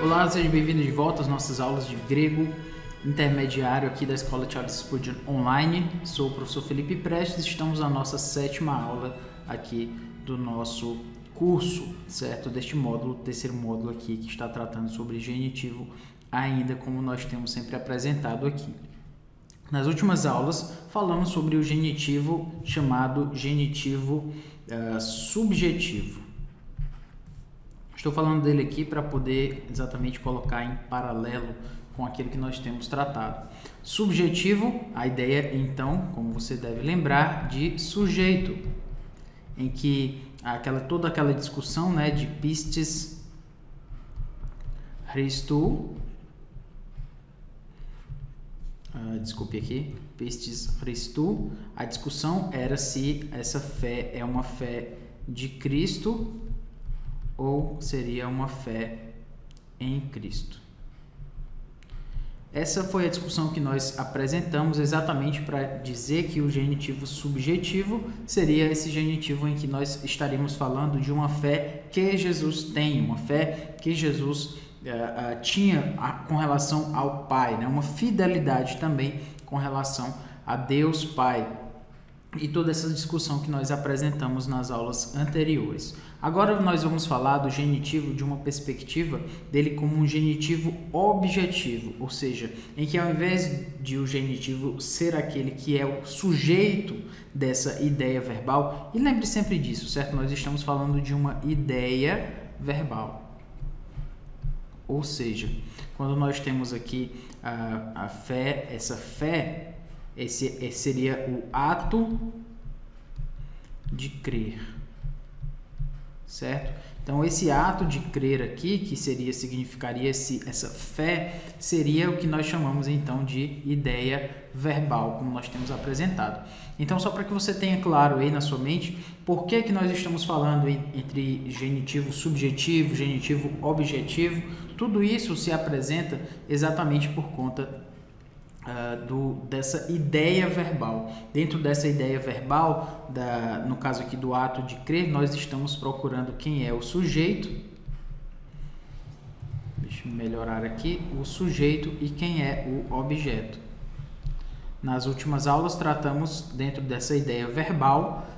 Olá, seja bem-vindo de volta às nossas aulas de grego intermediário aqui da Escola Charles Spurgeon Online. Sou o professor Felipe Prestes, estamos na nossa 7ª aula aqui do nosso curso, certo? Deste módulo, terceiro módulo aqui, que está tratando sobre genitivo, ainda como nós temos sempre apresentado aqui. Nas últimas aulas, falamos sobre o genitivo chamado genitivo subjetivo. Estou falando dele aqui para poder exatamente colocar em paralelo com aquilo que nós temos tratado. Subjetivo, a ideia então, como você deve lembrar, de sujeito, em que toda aquela discussão, né, de pistis Christou, pistis Christou, a discussão era se essa fé é uma fé de Cristo ou seria uma fé em Cristo. Essa foi a discussão que nós apresentamos exatamente para dizer que o genitivo subjetivo seria esse genitivo em que nós estaríamos falando de uma fé que Jesus tem, uma fé que Jesus tinha com relação ao Pai, né? Uma fidelidade também com relação a Deus Pai. E toda essa discussão que nós apresentamos nas aulas anteriores. Agora nós vamos falar do genitivo de uma perspectiva dele como um genitivo objetivo, ou seja, em que ao invés de o genitivo ser aquele que é o sujeito dessa ideia verbal, e lembre sempre disso, certo? Nós estamos falando de uma ideia verbal. Ou seja, quando nós temos aqui a fé, essa fé, esse seria o ato de crer, certo? Então, esse ato de crer aqui, que significaria essa fé, seria o que nós chamamos então de ideia verbal, como nós temos apresentado. Então, só para que você tenha claro aí na sua mente, por que nós estamos falando entre genitivo subjetivo, genitivo objetivo, tudo isso se apresenta exatamente por conta dessa ideia verbal. Dentro dessa ideia verbal, no caso aqui do ato de crer, nós estamos procurando quem é o sujeito. Deixa eu melhorar aqui, o sujeito e quem é o objeto. Nas últimas aulas tratamos dentro dessa ideia verbal,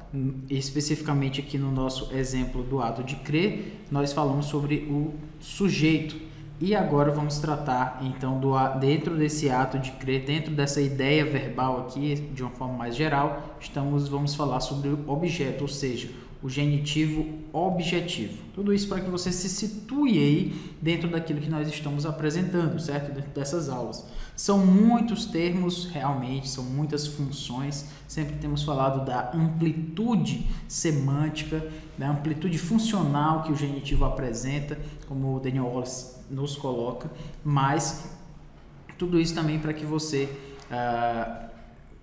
especificamente aqui no nosso exemplo do ato de crer, nós falamos sobre o sujeito. E agora vamos tratar, então, dentro desse ato de crer, dentro dessa ideia verbal aqui, de uma forma mais geral, vamos falar sobre o objeto, ou seja, o genitivo objetivo. Tudo isso para que você se situe aí dentro daquilo que nós estamos apresentando, certo? Dentro dessas aulas. São muitos termos, realmente, são muitas funções. Sempre temos falado da amplitude semântica, da amplitude funcional que o genitivo apresenta, como o Daniel Wallace nos coloca, mas tudo isso também para que você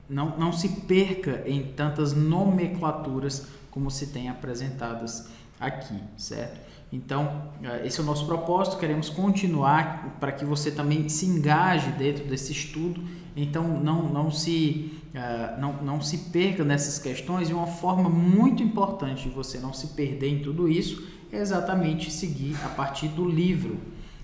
não se perca em tantas nomenclaturas como se tem apresentadas aqui, certo? Então, esse é o nosso propósito, queremos continuar para que você também se engaje dentro desse estudo, então não se perca nessas questões, e uma forma muito importante de você não se perder em tudo isso é exatamente seguir a partir do livro.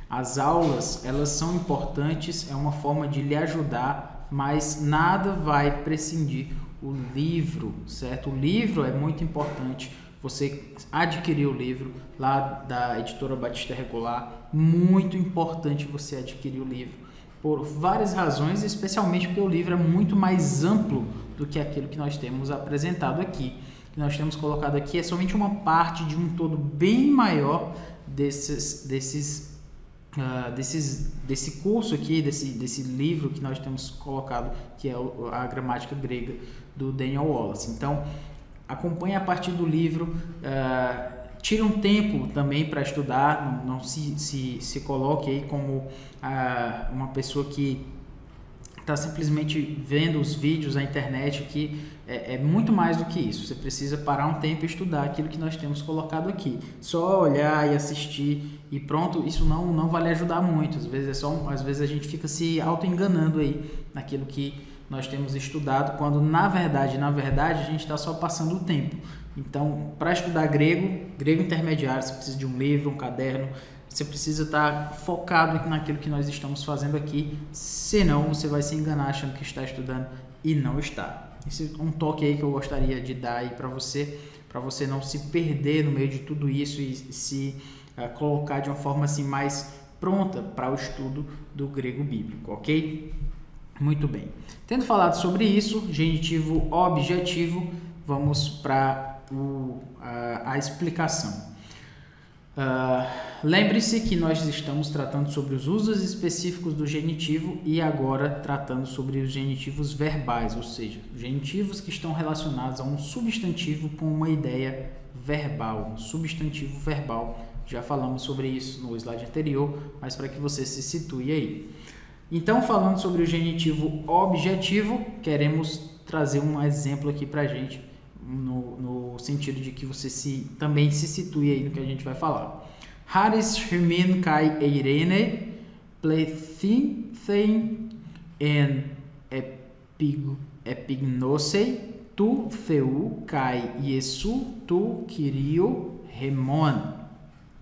As aulas, elas são importantes, é uma forma de lhe ajudar, mas nada vai prescindir o livro, certo? O livro é muito importante, você adquirir o livro lá da editora Batista Regular, muito importante você adquirir o livro, por várias razões, especialmente porque o livro é muito mais amplo do que aquilo que nós temos apresentado aqui. O que nós temos colocado aqui é somente uma parte de um todo bem maior desse curso aqui, desse livro que nós temos colocado, que é a gramática grega do Daniel Wallace. Então, acompanhe a partir do livro, tire um tempo também para estudar, não se coloque aí como uma pessoa que está simplesmente vendo os vídeos na internet, que é muito mais do que isso. Você precisa parar um tempo e estudar aquilo que nós temos colocado aqui. Só olhar e assistir e pronto, isso não vai lhe ajudar muito. Às vezes a gente fica se auto-enganando aí naquilo que nós temos estudado, quando na verdade a gente está só passando o tempo. Então, para estudar grego intermediário, você precisa de um livro, um caderno, Você precisa estar focado naquilo que nós estamos fazendo aqui, senão você vai se enganar achando que está estudando e não está. Esse é um toque aí que eu gostaria de dar aí para você não se perder no meio de tudo isso e se colocar de uma forma assim mais pronta para o estudo do grego bíblico, ok? Muito bem. Tendo falado sobre isso, genitivo objetivo, vamos para a explicação. Lembre-se que nós estamos tratando sobre os usos específicos do genitivo e agora tratando sobre os genitivos verbais, ou seja, genitivos que estão relacionados a um substantivo com uma ideia verbal, um substantivo verbal. Já falamos sobre isso no slide anterior, mas para que você se situe aí. Então, falando sobre o genitivo objetivo, queremos trazer um exemplo aqui para a gente, no sentido de que você também se situe aí no que a gente vai falar. Haris Hermin kai Eirene plethin en epignosei tu theu kai Iesu tu Kyrio Remon.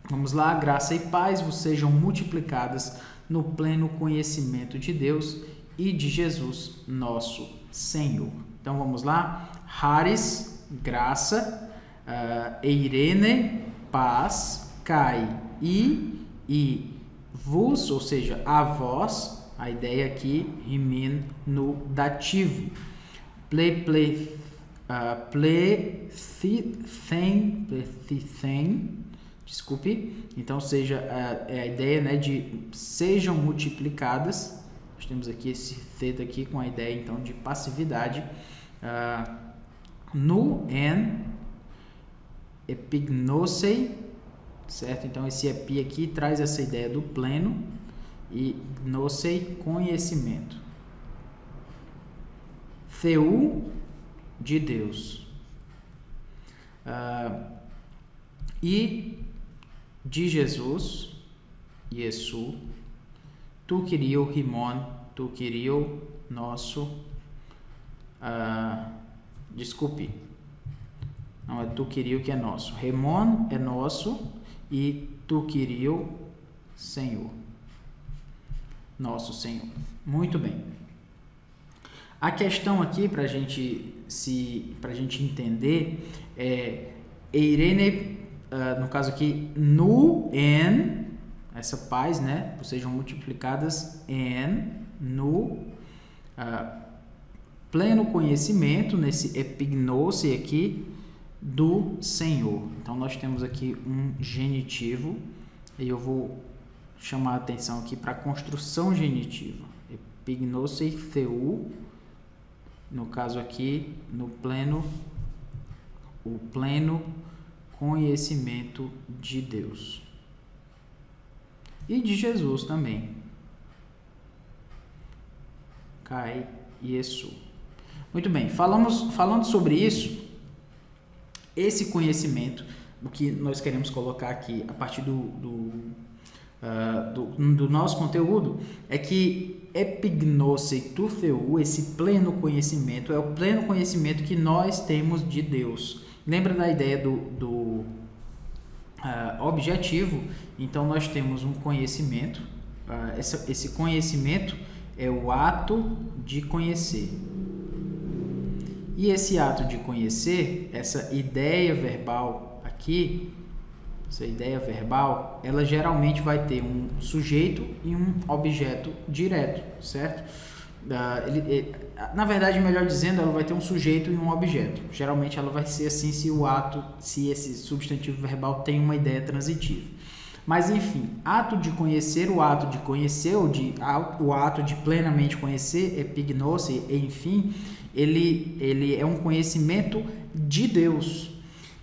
Vamos lá, graça e paz vos sejam multiplicadas no pleno conhecimento de Deus e de Jesus, nosso Senhor. Então vamos lá, Haris, graça, Eirene, paz, Kai, e vos, ou seja, a vós, a ideia aqui, rimin no dativo, plethen, desculpe, então seja a ideia, né, de sejam multiplicadas. Nós temos aqui esse theta aqui com a ideia então de passividade, no en epignosei, certo? Então esse epi aqui traz essa ideia do pleno e gnosei, conhecimento, theu, de Deus, e de Jesus, Iesu, tu Kyrio Rimon, tu Kyrio nosso, desculpe, não é tu Kyrio que é nosso, Remon é nosso e tu Kyrio, Senhor, nosso Senhor. Muito bem. A questão aqui para a gente entender é Eirene, no caso aqui, no en, essa paz, né? Sejam multiplicadas en, no pleno conhecimento, nesse epignose aqui, do Senhor. Então nós temos aqui um genitivo e eu vou chamar a atenção aqui para a construção genitiva. Epignose theu, no caso aqui, o pleno conhecimento de Deus e de Jesus também. Kai Iesu. Muito bem, falando sobre isso, esse conhecimento, o que nós queremos colocar aqui a partir do nosso conteúdo, é que epignosei tu theu, esse pleno conhecimento, é o pleno conhecimento que nós temos de Deus. Lembra da ideia do objetivo? Então nós temos um conhecimento, esse conhecimento é o ato de conhecer. E esse ato de conhecer, essa ideia verbal aqui, ela geralmente vai ter um sujeito e um objeto direto, certo? Na verdade, melhor dizendo, ela vai ter um sujeito e um objeto. Geralmente ela vai ser assim se esse substantivo verbal tem uma ideia transitiva. Mas enfim, ato de conhecer, o ato de conhecer, o ato de plenamente conhecer, epignosei, enfim, ele é um conhecimento de Deus.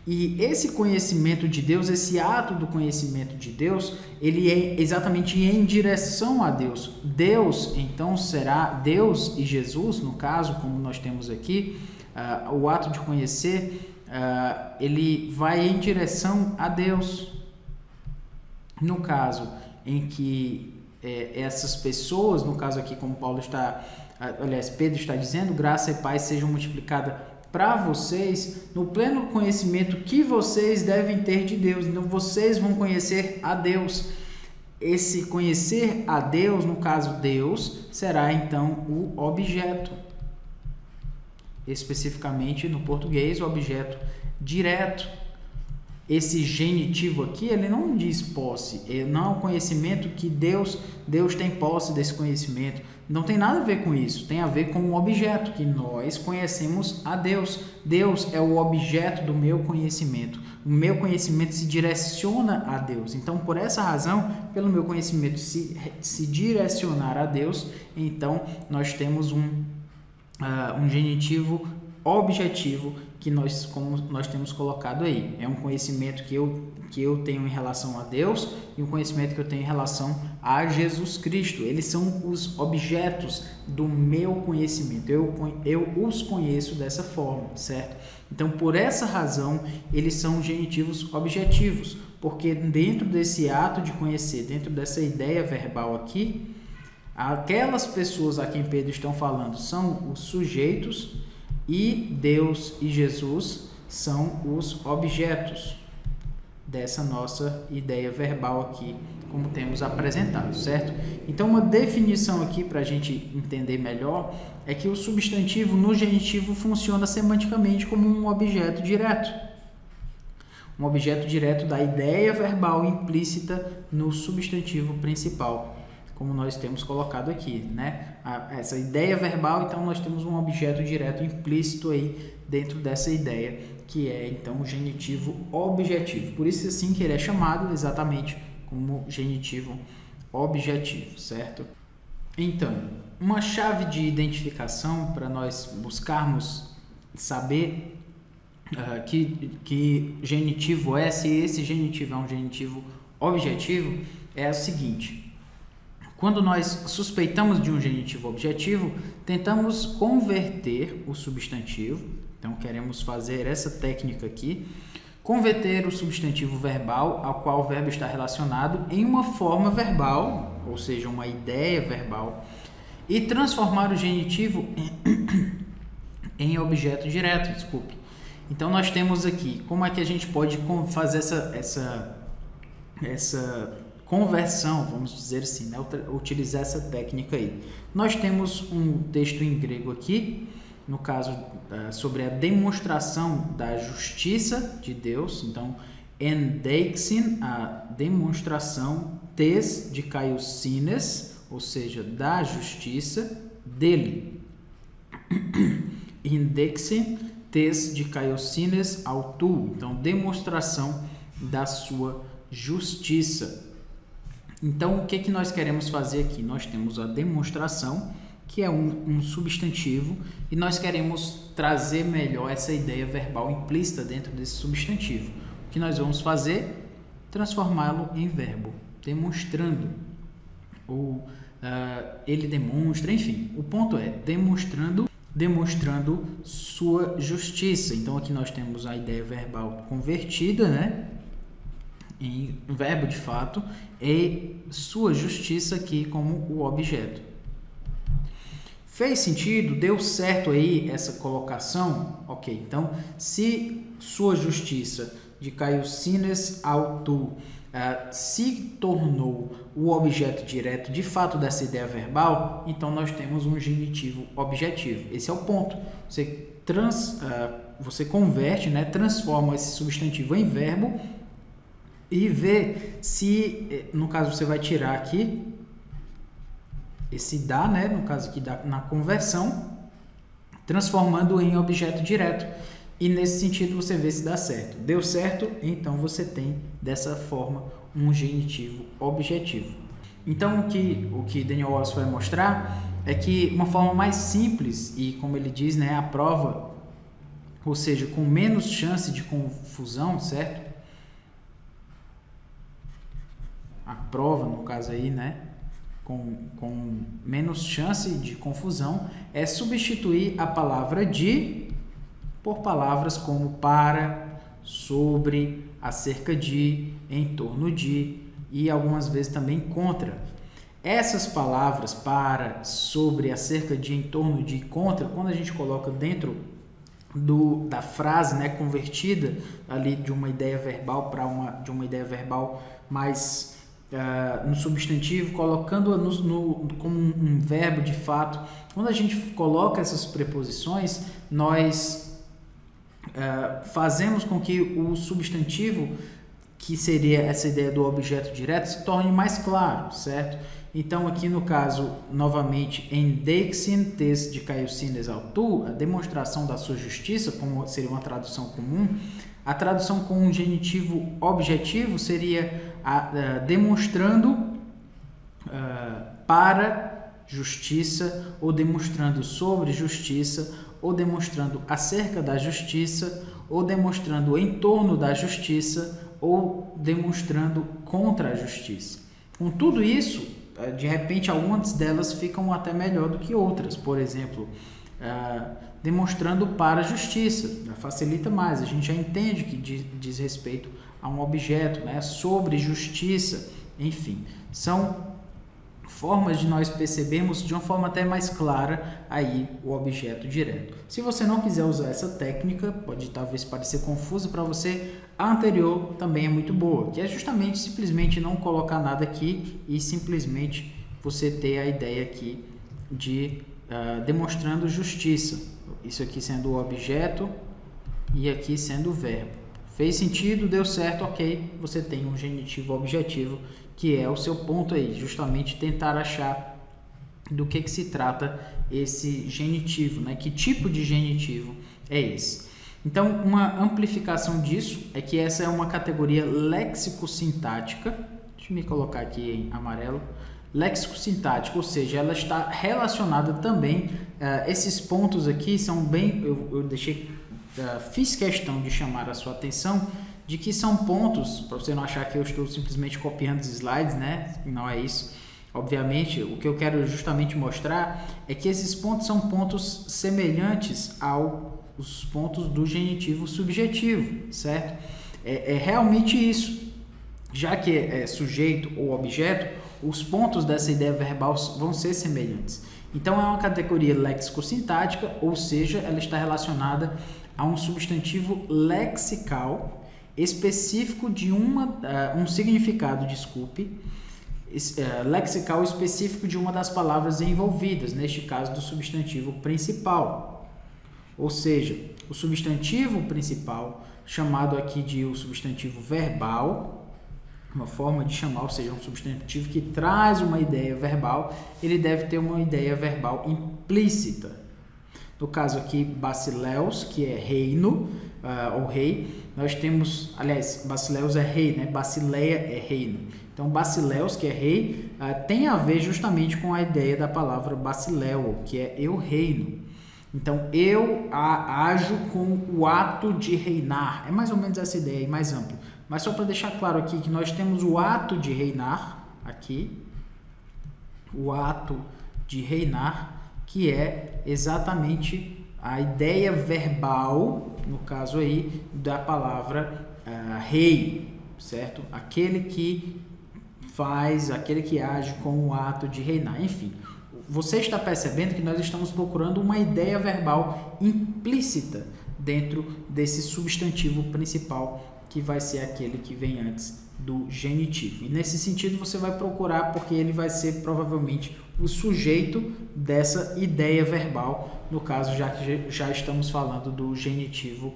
E esse conhecimento de Deus, esse ato do conhecimento de Deus, ele é exatamente em direção a Deus. Deus, então, será Deus e Jesus, no caso, como nós temos aqui, o ato de conhecer, ele vai em direção a Deus. No caso em que essas pessoas, no caso aqui como Pedro está dizendo, graça e paz sejam multiplicadas para vocês no pleno conhecimento que vocês devem ter de Deus. Então vocês vão conhecer a Deus. esse conhecer a Deus, no caso Deus, será então o objeto. Especificamente no português, o objeto direto. Esse genitivo aqui, ele não diz posse, não é um conhecimento que Deus tem posse desse conhecimento. Não tem nada a ver com isso, tem a ver com o objeto, que nós conhecemos a Deus. Deus é o objeto do meu conhecimento. O meu conhecimento se direciona a Deus. Então, por essa razão, pelo meu conhecimento se direcionar a Deus, então nós temos um genitivo objetivo que como nós temos colocado aí. É um conhecimento que eu tenho em relação a Deus e um conhecimento que eu tenho em relação a Jesus Cristo. Eles são os objetos do meu conhecimento. Eu os conheço dessa forma, certo? Então, por essa razão, eles são genitivos objetivos, porque dentro desse ato de conhecer, dentro dessa ideia verbal aqui, aquelas pessoas a quem Pedro está falando são os sujeitos e Deus e Jesus são os objetos dessa nossa ideia verbal aqui, como temos apresentado, certo? Então, uma definição aqui para a gente entender melhor é que o substantivo no genitivo funciona semanticamente como um objeto direto. Um objeto direto da ideia verbal implícita no substantivo principal, como nós temos colocado aqui, né? Essa ideia verbal, então nós temos um objeto direto implícito aí dentro dessa ideia, que é então o genitivo objetivo. Por isso assim que ele é chamado exatamente como genitivo objetivo, certo? Então, uma chave de identificação para nós buscarmos saber que genitivo é, se esse genitivo é um genitivo objetivo, é o seguinte: quando nós suspeitamos de um genitivo objetivo, tentamos converter o substantivo, então queremos fazer essa técnica aqui, converter o substantivo verbal ao qual o verbo está relacionado em uma forma verbal, ou seja, uma ideia verbal, e transformar o genitivo em objeto direto, desculpe. Então nós temos aqui, como é que a gente pode fazer essa conversão, vamos dizer assim, né? Utilizar essa técnica aí. Nós temos um texto em grego aqui, no caso sobre a demonstração da justiça de Deus. Então, endeixin, a demonstração, tes de kaiosines, ou seja, da justiça dele. Endeixin, tes de kaiosines autu, então demonstração da sua justiça. Então, o que nós queremos fazer aqui? Nós temos a demonstração, que é um substantivo, e nós queremos trazer melhor essa ideia verbal implícita dentro desse substantivo. O que nós vamos fazer? Transformá-lo em verbo, demonstrando, ou ele demonstra, enfim, o ponto é demonstrando sua justiça. Então, aqui nós temos a ideia verbal convertida, né? Em verbo de fato, e sua justiça aqui como o objeto. Fez sentido? Deu certo aí essa colocação? Ok, então, se sua justiça de kaiosines autu se tornou o objeto direto de fato dessa ideia verbal, então nós temos um genitivo objetivo. Esse é o ponto. Você converte, né, transforma esse substantivo em verbo e vê se, no caso, você vai tirar aqui esse dá, né, no caso aqui na conversão, transformando em objeto direto. E nesse sentido você vê se dá certo. Deu certo, então você tem dessa forma um genitivo objetivo. Então o que Daniel Wallace vai mostrar é que uma forma mais simples e, como ele diz, né, a prova, ou seja, com menos chance de confusão, certo? A prova, no caso aí, né, com menos chance de confusão, é substituir a palavra de por palavras como para, sobre, acerca de, em torno de e algumas vezes também contra. Essas palavras para, sobre, acerca de, em torno de e contra, quando a gente coloca dentro da frase, né, convertida ali de uma ideia verbal para de uma ideia verbal mais no substantivo, colocando-a como um verbo de fato. Quando a gente coloca essas preposições, nós fazemos com que o substantivo, que seria essa ideia do objeto direto, se torne mais claro, certo? Então, aqui no caso, novamente, em Deixin tes de Caiocines autu, a demonstração da sua justiça, como seria uma tradução comum, a tradução com um genitivo objetivo seria demonstrando para justiça, ou demonstrando sobre justiça, ou demonstrando acerca da justiça, ou demonstrando em torno da justiça, ou demonstrando contra a justiça. Com tudo isso, de repente algumas delas ficam até melhor do que outras. Por exemplo, demonstrando para a justiça, facilita mais, a gente já entende que diz respeito a um objeto, né? Sobre justiça, enfim, são formas de nós percebermos de uma forma até mais clara aí o objeto direto. Se você não quiser usar essa técnica, pode talvez parecer confusa para você, a anterior também é muito boa, que é justamente simplesmente não colocar nada aqui e simplesmente você ter a ideia aqui de demonstrando justiça. Isso aqui sendo o objeto e aqui sendo o verbo. Fez sentido, deu certo, ok, você tem um genitivo objetivo, que é o seu ponto aí, justamente tentar achar do que se trata esse genitivo, né? Que tipo de genitivo é esse? Então, uma amplificação disso é que essa é uma categoria léxico-sintática, deixa eu me colocar aqui em amarelo, léxico-sintática, ou seja, ela está relacionada também, esses pontos aqui são bem, eu fiz questão de chamar a sua atenção de que são pontos, para você não achar que eu estou simplesmente copiando os slides, né? Não é isso. Obviamente, o que eu quero justamente mostrar é que esses pontos são pontos semelhantes aos pontos do genitivo subjetivo, certo? É realmente isso. Já que é sujeito ou objeto, os pontos dessa ideia verbal vão ser semelhantes. Então, é uma categoria léxico-sintática, ou seja, ela está relacionada a um substantivo lexical específico de um significado, lexical específico de uma das palavras envolvidas, neste caso do substantivo principal. Ou seja, o substantivo principal, chamado aqui de o substantivo verbal, uma forma de chamar, ou seja, um substantivo que traz uma ideia verbal, ele deve ter uma ideia verbal implícita. No caso aqui, basileus, que é reino, ou rei, nós temos, aliás, basileus é rei, né? Basileia é reino. Então, basileus, que é rei, tem a ver justamente com a ideia da palavra basileu, que é eu reino. Então, eu ajo com o ato de reinar. É mais ou menos essa ideia aí, mais ampla. Mas só para deixar claro aqui que nós temos o ato de reinar, aqui, o ato de reinar, que é exatamente a ideia verbal, no caso aí, da palavra rei, certo? Aquele que age com o ato de reinar. Enfim, você está percebendo que nós estamos procurando uma ideia verbal implícita dentro desse substantivo principal, que vai ser aquele que vem antes do genitivo. E nesse sentido você vai procurar, porque ele vai ser provavelmente o sujeito dessa ideia verbal, no caso já que já estamos falando do genitivo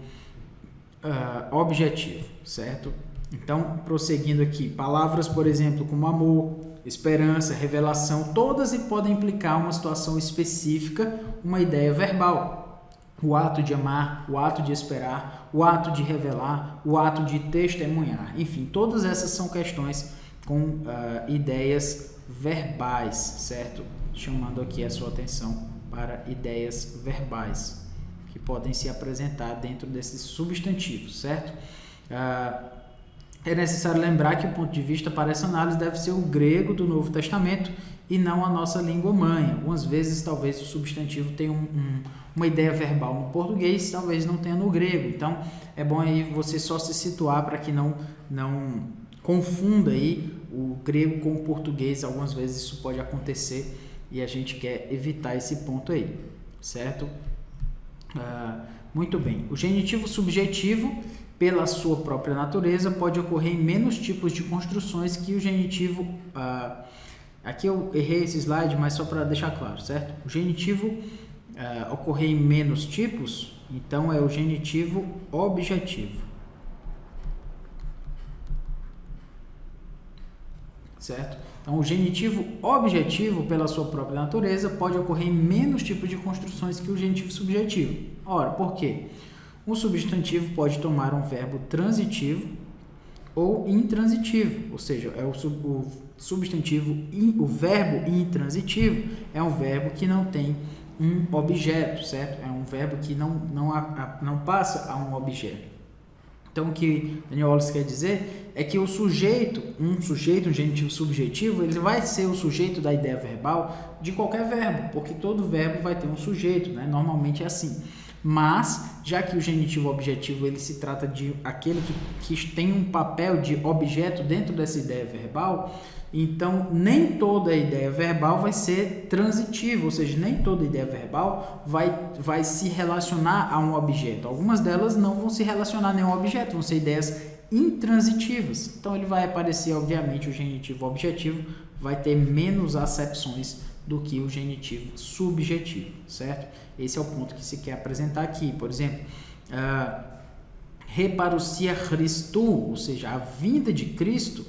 objetivo, certo? Então, prosseguindo aqui, palavras, por exemplo, como amor, esperança, revelação, todas podem implicar uma situação específica, uma ideia verbal. O ato de amar, o ato de esperar, o ato de revelar, o ato de testemunhar. Enfim, todas essas são questões com ideias verbais, certo? Chamando aqui a sua atenção para ideias verbais que podem se apresentar dentro desses substantivos, certo? É necessário lembrar que o ponto de vista para essa análise deve ser o grego do Novo Testamento e não a nossa língua mãe. Algumas vezes, talvez, o substantivo tenha uma ideia verbal no português, talvez não tenha no grego. Então, é bom aí você só se situar para que não confunda aí o grego com o português. Algumas vezes isso pode acontecer e a gente quer evitar esse ponto aí, certo? Muito bem. O genitivo subjetivo pela sua própria natureza, pode ocorrer em menos tipos de construções que o genitivo... aqui eu errei esse slide, mas só para deixar claro, certo? O genitivo ocorrer em menos tipos, então é o genitivo objetivo. Certo? Então, o genitivo objetivo, pela sua própria natureza, pode ocorrer em menos tipos de construções que o genitivo subjetivo. Ora, por quê? Um substantivo pode tomar um verbo transitivo ou intransitivo, ou seja, é o substantivo, o verbo intransitivo é um verbo que não tem um objeto, certo? É um verbo que não passa a um objeto. Então, o que Daniel Wallace quer dizer é que o sujeito, um genitivo subjetivo, ele vai ser o sujeito da ideia verbal de qualquer verbo, porque todo verbo vai ter um sujeito, né? Normalmente é assim. Mas, já que o genitivo objetivo ele se trata de aquele que tem um papel de objeto dentro dessa ideia verbal, então nem toda ideia verbal vai ser transitiva, ou seja, nem toda ideia verbal vai se relacionar a um objeto. Algumas delas não vão se relacionar a nenhum objeto, vão ser ideias intransitivas. Então ele vai aparecer, obviamente, o genitivo objetivo vai ter menos acepções do que o genitivo subjetivo, certo? Esse é o ponto que se quer apresentar aqui. Por exemplo, reparousia Christo, ou seja, a vinda de Cristo,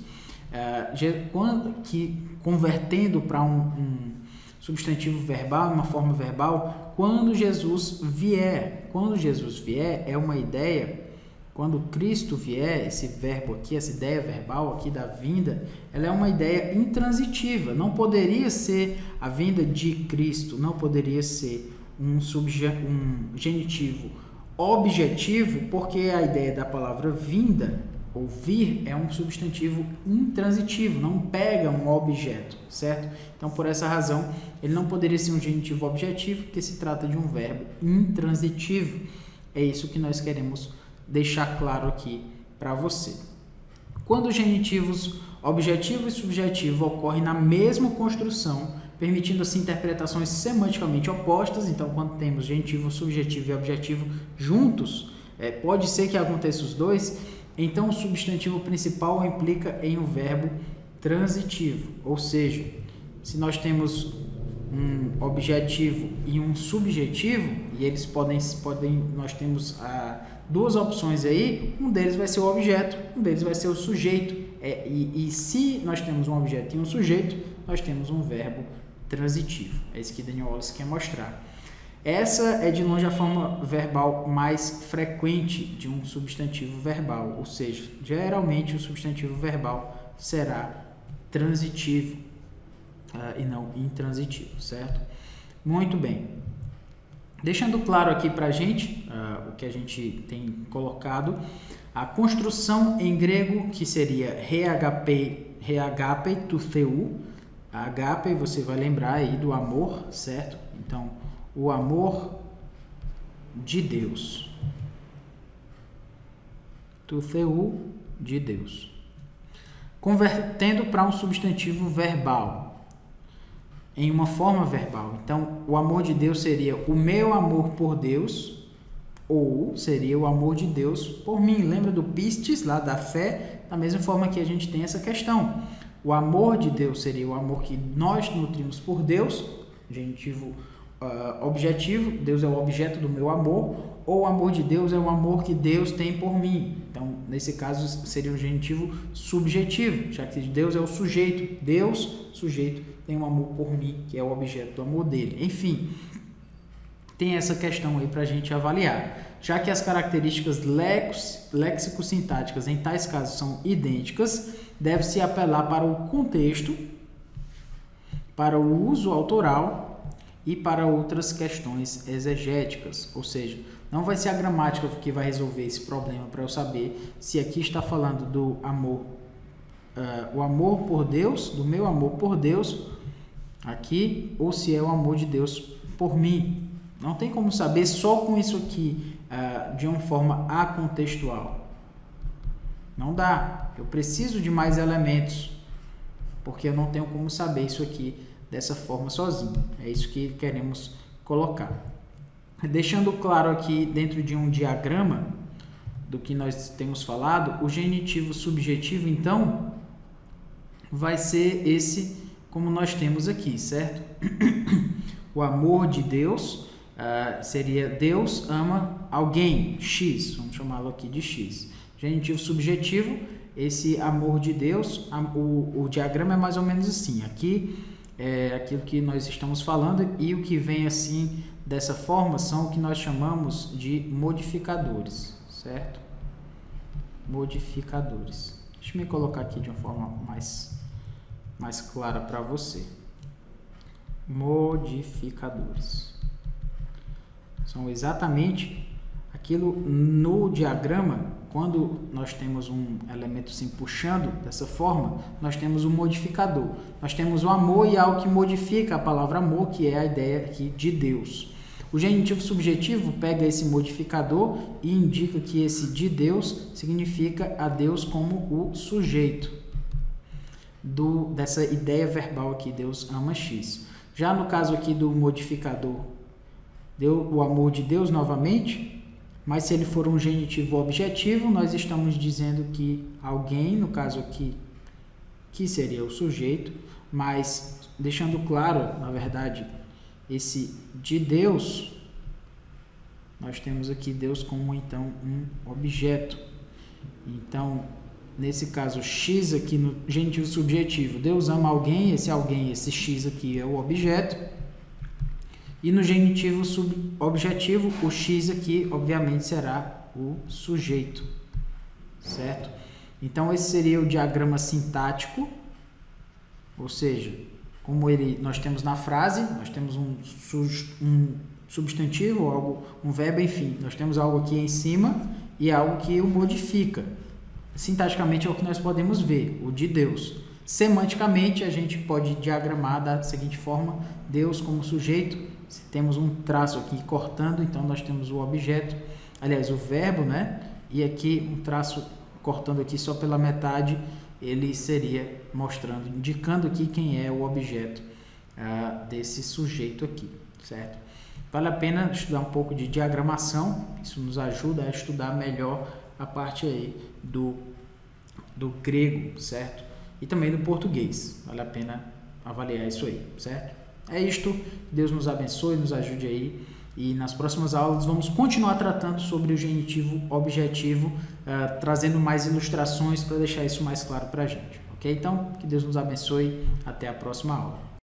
convertendo para um substantivo verbal, uma forma verbal, quando Jesus vier. Quando Jesus vier é uma ideia, quando Cristo vier, esse verbo aqui, essa ideia verbal aqui da vinda, ela é uma ideia intransitiva. Não poderia ser a vinda de Cristo, não poderia ser um genitivo objetivo, porque a ideia da palavra vinda, ou vir, é um substantivo intransitivo, não pega um objeto, certo? Então, por essa razão, ele não poderia ser um genitivo objetivo, porque se trata de um verbo intransitivo. É isso que nós queremos deixar claro aqui para você. Quando os genitivos objetivo e subjetivo ocorrem na mesma construção, permitindo assim interpretações semanticamente opostas, então quando temos genitivo subjetivo e objetivo juntos, pode ser que aconteça os dois, então o substantivo principal implica em um verbo transitivo, ou seja, se nós temos um objetivo e um subjetivo, e eles nós temos duas opções aí, um deles vai ser o objeto, um deles vai ser o sujeito, e se nós temos um objeto e um sujeito, nós temos um verbo transitivo. É isso que Daniel Wallace quer mostrar. Essa é de longe a forma verbal mais frequente de um substantivo verbal, ou seja, geralmente o substantivo verbal será transitivo e não intransitivo, certo? Muito bem. Deixando claro aqui para a gente o que a gente tem colocado, a construção em grego que seria reagape tu theu, agape você vai lembrar aí do amor, certo? Então, o amor de Deus. Tu theu, de Deus. Convertendo para um substantivo verbal, em uma forma verbal. Então, o amor de Deus seria o meu amor por Deus, ou seria o amor de Deus por mim. Lembra do pistis, lá da fé? Da mesma forma que a gente tem essa questão. O amor de Deus seria o amor que nós nutrimos por Deus, genitivo objetivo, Deus é o objeto do meu amor, ou o amor de Deus é o amor que Deus tem por mim. Então, nesse caso, seria um genitivo subjetivo, já que Deus é o sujeito. Deus, sujeito, tem um amor por mim, que é o objeto do amor dele. Enfim, tem essa questão aí para a gente avaliar. Já que as características léxico-sintáticas em tais casos são idênticas, deve-se apelar para o contexto, para o uso autoral e para outras questões exegéticas, ou seja, não vai ser a gramática que vai resolver esse problema para eu saber se aqui está falando do amor, o amor por Deus, do meu amor por Deus, aqui, ou se é o amor de Deus por mim. Não tem como saber só com isso aqui, de uma forma acontextual. Não dá. Eu preciso de mais elementos, porque eu não tenho como saber isso aqui dessa forma sozinho. É isso que queremos colocar. Deixando claro aqui dentro de um diagrama do que nós temos falado, o genitivo subjetivo, então, vai ser esse como nós temos aqui, certo? O amor de Deus seria Deus ama alguém, X, vamos chamá-lo aqui de X. Genitivo subjetivo, esse amor de Deus, o diagrama é mais ou menos assim. Aqui é aquilo que nós estamos falando e o que vem assim dessa forma são o que nós chamamos de modificadores, certo? Modificadores. Deixa eu me colocar aqui de uma forma mais clara para você. Modificadores. São exatamente aquilo no diagrama, quando nós temos um elemento assim puxando dessa forma, nós temos um modificador. Nós temos o amor e algo que modifica a palavra amor, que é a ideia aqui de Deus. O genitivo subjetivo pega esse modificador e indica que esse de Deus significa a Deus como o sujeito dessa ideia verbal aqui, Deus ama X. Já no caso aqui do modificador, deu o amor de Deus novamente, mas se ele for um genitivo objetivo, nós estamos dizendo que alguém, no caso aqui, que seria o sujeito, mas deixando claro, na verdade, esse de Deus, nós temos aqui Deus como então um objeto. Então, nesse caso, X aqui no genitivo subjetivo, Deus ama alguém, esse X aqui é o objeto. E no genitivo subobjetivo, o X aqui, obviamente, será o sujeito, certo? Então, esse seria o diagrama sintático, ou seja, como nós temos na frase, nós temos um substantivo, algo, um verbo, enfim, nós temos algo aqui em cima e algo que o modifica. Sintaticamente é o que nós podemos ver, o de Deus. Semanticamente, a gente pode diagramar da seguinte forma: Deus como sujeito. Se temos um traço aqui cortando, então nós temos o objeto, aliás, o verbo, né? E aqui um traço cortando aqui só pela metade, ele seria mostrando, indicando aqui quem é o objeto desse sujeito aqui, certo? Vale a pena estudar um pouco de diagramação, isso nos ajuda a estudar melhor a parte aí do grego, certo? E também do português, vale a pena avaliar isso aí, certo? É isto, Deus nos abençoe, nos ajude aí, e nas próximas aulas vamos continuar tratando sobre o genitivo objetivo, trazendo mais ilustrações para deixar isso mais claro para a gente, ok? Então, que Deus nos abençoe, até a próxima aula.